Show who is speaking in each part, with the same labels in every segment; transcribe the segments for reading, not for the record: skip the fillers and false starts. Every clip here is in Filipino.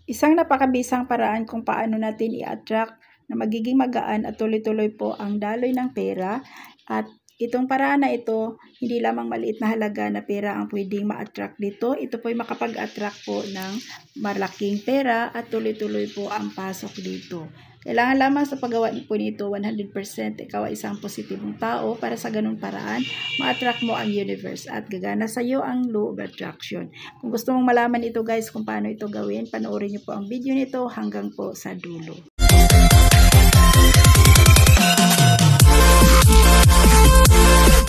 Speaker 1: Isang napakabisang paraan kung paano natin i-attract na magiging magaan at tuloy-tuloy po ang daloy ng pera. At itong paraan na ito, hindi lamang maliit na halaga na pera ang pwedeng ma-attract dito. Ito po ay makapag-attract po ng malaking pera at tuloy-tuloy po ang pasok dito. Kailangan lamang sa paggawa po nito 100% ikaw ay isang positibong tao para sa ganung paraan, ma-attract mo ang universe at gagana sa iyo ang law of attraction. Kung gusto mong malaman ito guys kung paano ito gawin, panoorin niyo po ang video nito hanggang po sa dulo.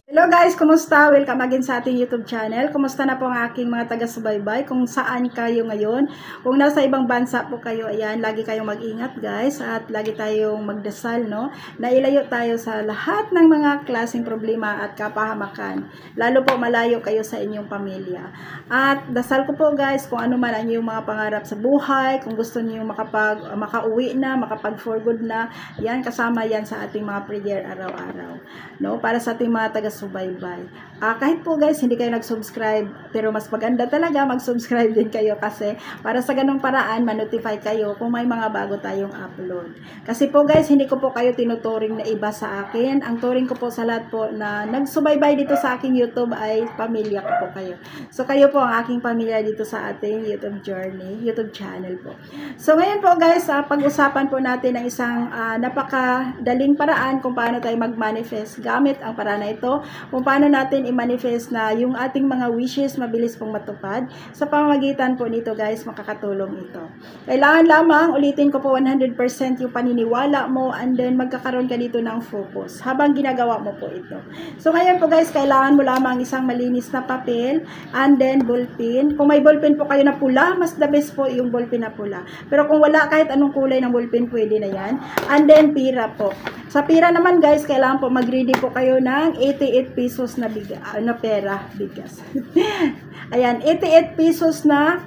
Speaker 1: Hello guys, kumusta? Welcome again sa ating YouTube channel. Kumusta na po ang aking mga taga-subaybay? Kung saan kayo ngayon? Kung nasa ibang bansa po kayo, ayan, lagi kayong mag-ingat guys at lagi tayong magdasal, no? Na ilayo tayo sa lahat ng mga klaseng problema at kapahamakan. Lalo po malayo kayo sa inyong pamilya. At dasal ko po guys, kung ano man ang inyong mga pangarap sa buhay, kung gusto niyo makauwi na, makapag-for good na, yan, kasama yan sa ating mga prayer araw-araw. No? Para sa ating mga taga-subaybay. Kahit po guys, hindi kayo nag-subscribe, pero mas maganda talaga mag-subscribe din kayo kasi para sa ganung paraan, ma-notify kayo kung may mga bago tayong upload. Kasi po guys, hindi ko po kayo tinuturing na iba sa akin. Ang turing ko po sa lahat po na nagsubaybay dito sa aking YouTube ay pamilya ko po kayo. So kayo po ang aking pamilya dito sa ating YouTube journey, YouTube channel po. So ngayon po guys, pag-usapan po natin ang isang napakadaling paraan kung paano tayo mag-manifest gamit ang paraan na ito, kung paano natin i-manifest na yung ating mga wishes mabilis pong matupad. Sa pamamagitan po nito guys, makakatulong ito. Kailangan lamang, ulitin ko po 100% yung paniniwala mo and then magkakaroon ka dito ng focus habang ginagawa mo po ito. So ngayon po guys, kailangan mo lamang isang malinis na papel and then ballpen. Kung may ballpen po kayo na pula, mas the best po yung ballpen na pula. Pero kung wala, kahit anong kulay ng ballpen, pwede na yan. And then pira po. Sa pira naman guys, kailangan po mag-ready po kayo ng 88 pesos na pera, bigas. Ayan, 88 pesos na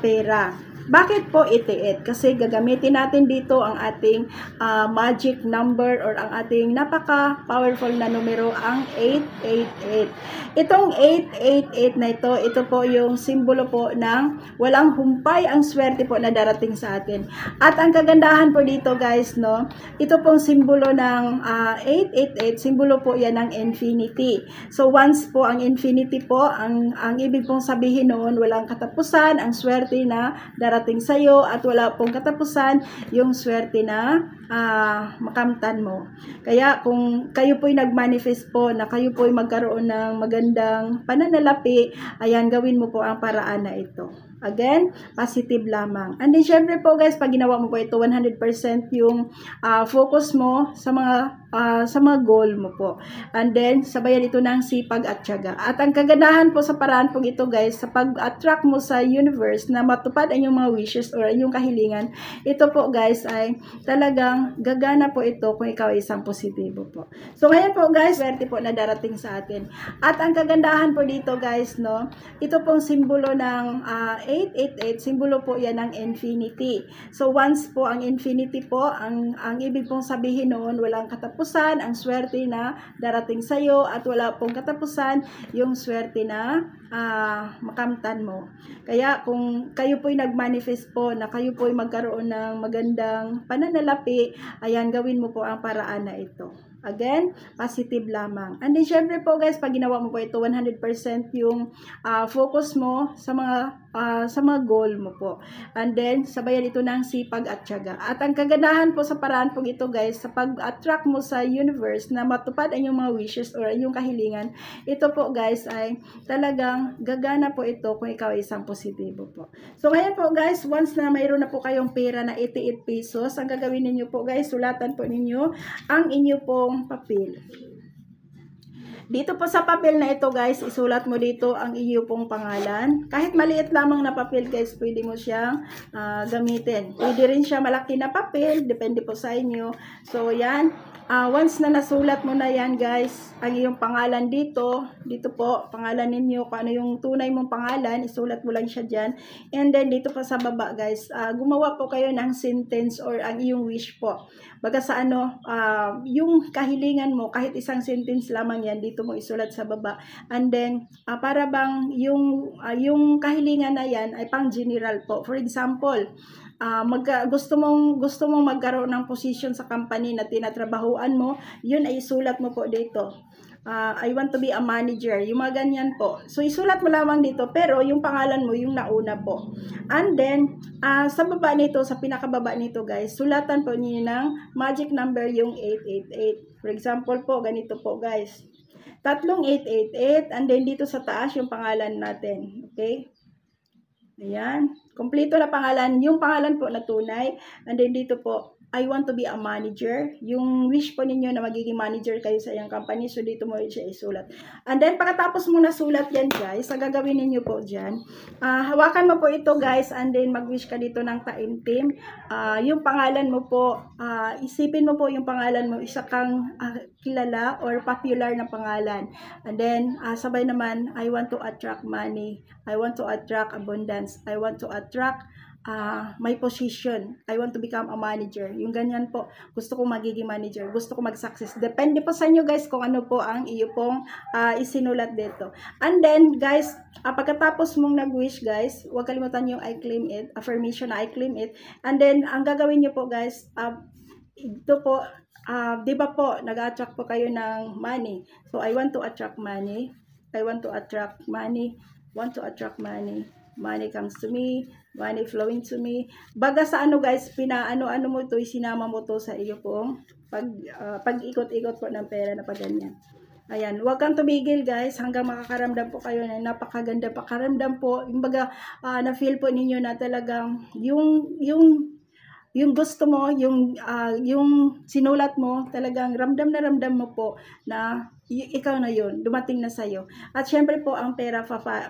Speaker 1: pera. Bakit po 88? Kasi gagamitin natin dito ang ating magic number or ang ating napaka-powerful na numero, ang 888. Itong 888 na ito po yung simbolo po ng walang humpay ang swerte po na darating sa atin. At ang kagandahan po dito guys, no, ito pong simbolo ng 888, simbolo po yan ng infinity. So once po ang infinity po, ang ibig pong sabihin noon, walang katapusan, ang swerte na darating sa iyo at wala pong katapusan yung swerte na makamtan mo. Kaya kung kayo po'y nag-manifest po na kayo po'y magkaroon ng magandang pananalapi, ayan, gawin mo po ang paraan na ito. Again, positive lamang. And then syempre po guys, pag ginawa mo po ito 100% yung focus mo sa mga goal mo po. And then sabayan ito ng sipag at tiyaga. At ang kagandahan po sa paraan po ito guys, sa pag-attract mo sa universe na matupad ang iyong mga wishes or iyong kahilingan, ito po guys ay talagang gagana po ito kung ikaw ay isang positibo po. So ngayon po guys, swerte po na darating sa atin. At ang kagandahan po dito guys, no, ito pong simbolo ng 888, simbolo po yan ng infinity. So once po ang infinity po, ang ibig pong sabihin noon, walang katapusan, ang swerte na darating sa iyo at wala pong katapusan yung swerte na makamtan mo. Kaya kung kayo po'y nag-manifest po na kayo po'y magkaroon ng magandang pananalapi, ayan, gawin mo po ang paraan na ito. Again, positive lamang. And then syempre po guys, pag ginawa mo po ito 100% yung focus mo sa mga goal mo po. And then sabayan ito ng sipag at tiyaga. At ang kagandahan po sa paraan po ito guys, sa pag-attract mo sa universe na matupad ang iyong mga wishes or iyong kahilingan, ito po guys ay talagang gagana po ito kung ikaw ay isang positibo po. So ngayon po guys, once na mayroon na po kayong pera na 88 pesos, ang gagawin ninyo po guys, sulatan po ninyo ang inyo pong papel. Dito po sa papel na ito guys, isulat mo dito ang iyo pong pangalan. Kahit maliit lamang na papel guys, pwede mo siyang gamitin. Pwede rin siya malaki na papel, depende po sa inyo. So yan, once na nasulat mo na yan guys, ang iyong pangalan dito po, pangalan ninyo, kung ano yung tunay mong pangalan, isulat mo lang siya dyan. And then dito pa sa baba guys, gumawa po kayo ng sentence or ang iyong wish po. Baga sa ano, yung kahilingan mo, kahit isang sentence lamang yan, dito mo isulat sa baba. And then, para bang yung kahilingan na yan ay pang general po. For example, gusto mong magkaroon ng position sa company na tinatrabahuan mo, yun ay isulat mo po dito. I want to be a manager, yung mga ganyan po. So isulat mo lamang dito, pero yung pangalan mo yung nauna po. And then sa baba nito, sa pinakababa nito guys, sulatan po niyo ng magic number yung 888. For example po, ganito po guys, tatlong 888, and then dito sa taas yung pangalan natin. Okay? Ayan. Kompleto na pangalan. Yung pangalan po na tunay. And then dito po, I want to be a manager. Yung wish po ninyo na magiging manager kayo sa iyong company. So dito mo siya isulat. And then pagkatapos mo nasulat yan guys, ang gagawin ninyo po dyan, hawakan mo po ito guys, and then mag-wish ka dito ng taimtim. Yung pangalan mo po, isipin mo po yung pangalan mo, isa kang kilala or popular na pangalan. And then sabay naman, I want to attract money. I want to attract abundance. I want to attract my position. I want to become a manager. Yung ganyan po. Gusto ko magiging manager. Gusto ko mag-success. Depende po sa inyo guys kung ano po ang iyo pong isinulat dito. And then guys, pagkatapos mong nag-wish guys, huwag kalimutan yung I claim it. Affirmation na I claim it. And then, ang gagawin nyo po guys, ito po, di ba po, nag-attract po kayo ng money. So, I want to attract money. I want to attract money. Want to attract money. Money comes to me, money flowing to me. Baga sa ano guys, pinaano-ano mo ito, sinama mo to sa iyo pong pag-ikot-ikot po ng pera na pagganyan. Ayan, huwag kang tumigil guys hanggang makakaramdam po kayo na napakaganda pakaramdam po. Yung baga, na-feel po ninyo na talagang yung gusto mo, yung sinulat mo, talagang ramdam na ramdam mo po na ikaw na yun, dumating na sa'yo. At syempre po, ang pera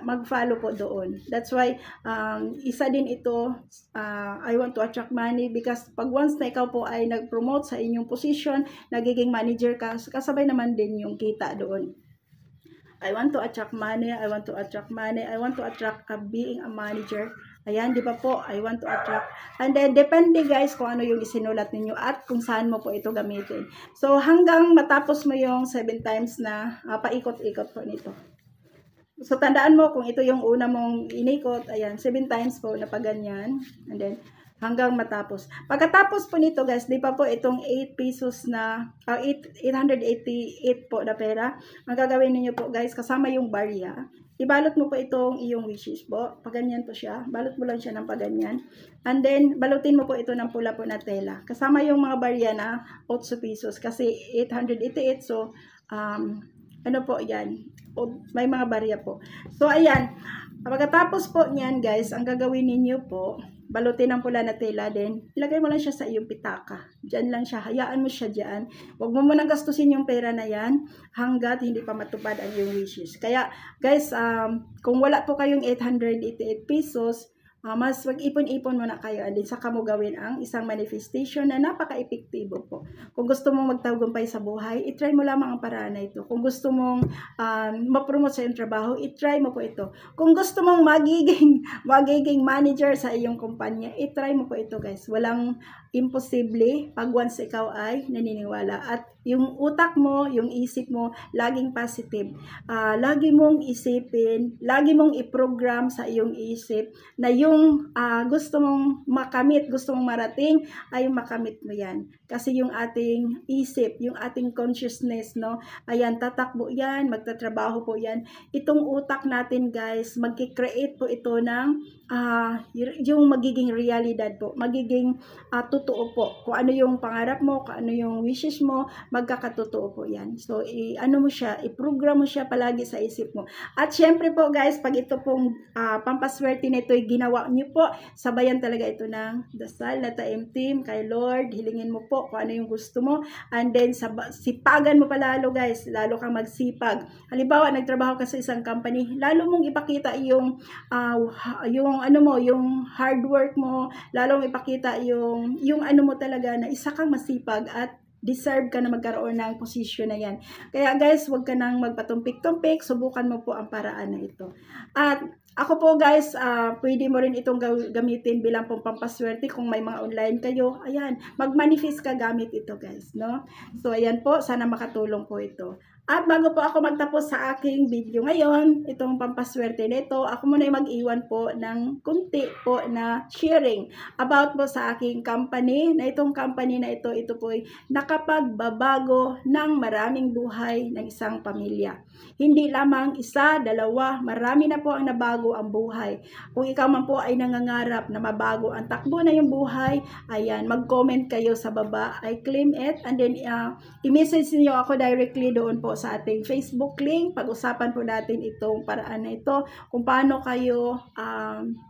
Speaker 1: mag-follow po doon. That's why, isa din ito, I want to attract money because pag once na ikaw po ay nag-promote sa inyong position, nagiging manager ka, kasabay naman din yung kita doon. I want to attract money, I want to attract money, I want to attract being a manager. Ayan, di ba po? I want to attract. And then, depende guys kung ano yung isinulat ninyo at kung saan mo po ito gamitin. So, hanggang matapos mo yung 7 times na paikot-ikot po nito. So, tandaan mo kung ito yung una mong inikot. Ayan, 7 times po na paganyan. And then, hanggang matapos. Pagkatapos po nito guys, di pa po itong 8 pesos na, 888 po na pera. Ang gagawin niyo po guys, kasama yung barya, ibalot mo po itong iyong wishes po. Paganyan po siya. Balot mo lang siya ng paganyan. And then, balutin mo po ito ng pula po na tela. Kasama yung mga barya na 8 pesos. Kasi 888. So, ano po yan? May mga barya po. So, ayan. Pagkatapos po niyan guys, ang gagawin ninyo po, balutin ng pula na tela din, ilagay mo lang siya sa iyong pitaka. Diyan lang siya, hayaan mo siya diyan. Huwag mo munang gastusin yung pera na yan hanggat hindi pa matupad ang iyong wishes. Kaya guys, kung wala po kayong 888 pesos, mas mag-ipon-ipon muna kayo and then saka mo gawin ang isang manifestation na napaka-epektibo po. Kung gusto mong magtagumpay sa buhay, itry mo lamang ang paraan na ito. Kung gusto mong ma-promote sa iyong trabaho, itry mo po ito. Kung gusto mong magiging manager sa iyong kumpanya, itry mo po ito guys. Walang imposible pag once ikaw ay naniniwala. At yung utak mo, yung isip mo, laging positive. Lagi mong isipin, lagi mong i-program sa iyong isip na yung gusto mong makamit, gusto mong marating, ay makamit mo yan. Kasi yung ating isip, yung ating consciousness, no, ayan, tatakbo yan, magtatrabaho po yan. Itong utak natin guys, magki-create po ito ng yung magiging realidad po, magiging totoo po. Kung ano yung pangarap mo, kung ano yung wishes mo, magkakatotoo po yan. So, ano mo siya, i-program mo siya palagi sa isip mo. At syempre po guys, pag ito pong pampaswerte na ito ay ginawa niyo po, sabayan talaga ito ng dasal na taimtim kay Lord. Hilingin mo po kung ano yung gusto mo. And then, sipagan mo pa lalo guys, lalo kang magsipag. Halimbawa, nagtrabaho ka sa isang company, lalo mong ipakita yung yung hard work mo, lalo mong ipakita yung ano mo talaga na isa kang masipag at deserve ka na magkaroon ng posisyon na yan. Kaya guys, huwag ka nang magpatumpik-tumpik, subukan mo po ang paraan na ito. At ako po guys, pwede mo rin itong gamitin bilang pong pampaswerte kung may mga online kayo. Ayan, mag-manifest ka gamit ito guys, no? So ayan po, sana makatulong po ito. At bago po ako magtapos sa aking video ngayon, itong pampaswerte nito, ako muna ay mag-iwan po ng kunti po na sharing about po sa aking company. Na itong company na ito po ay nakapagbabago ng maraming buhay ng isang pamilya. Hindi lamang isa, dalawa, marami na po ang nabago ang buhay. Kung ikaw man po ay nangangarap na mabago ang takbo na yung buhay, ayan, mag-comment kayo sa baba, I claim it, and then i-message niyo ako directly doon po sa ating Facebook link. Pag-usapan po natin itong paraan na ito, kung paano kayo,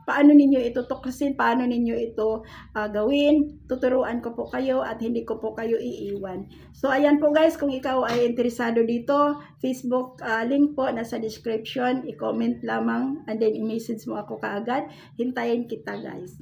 Speaker 1: paano ninyo ito tuklasin, paano ninyo ito gawin. Tuturuan ko po kayo at hindi ko po kayo iiwan. So ayan po guys, kung ikaw ay interesado dito, Facebook link po nasa description, i-comment lamang and then i-message mo ako kaagad. Hintayin kita guys.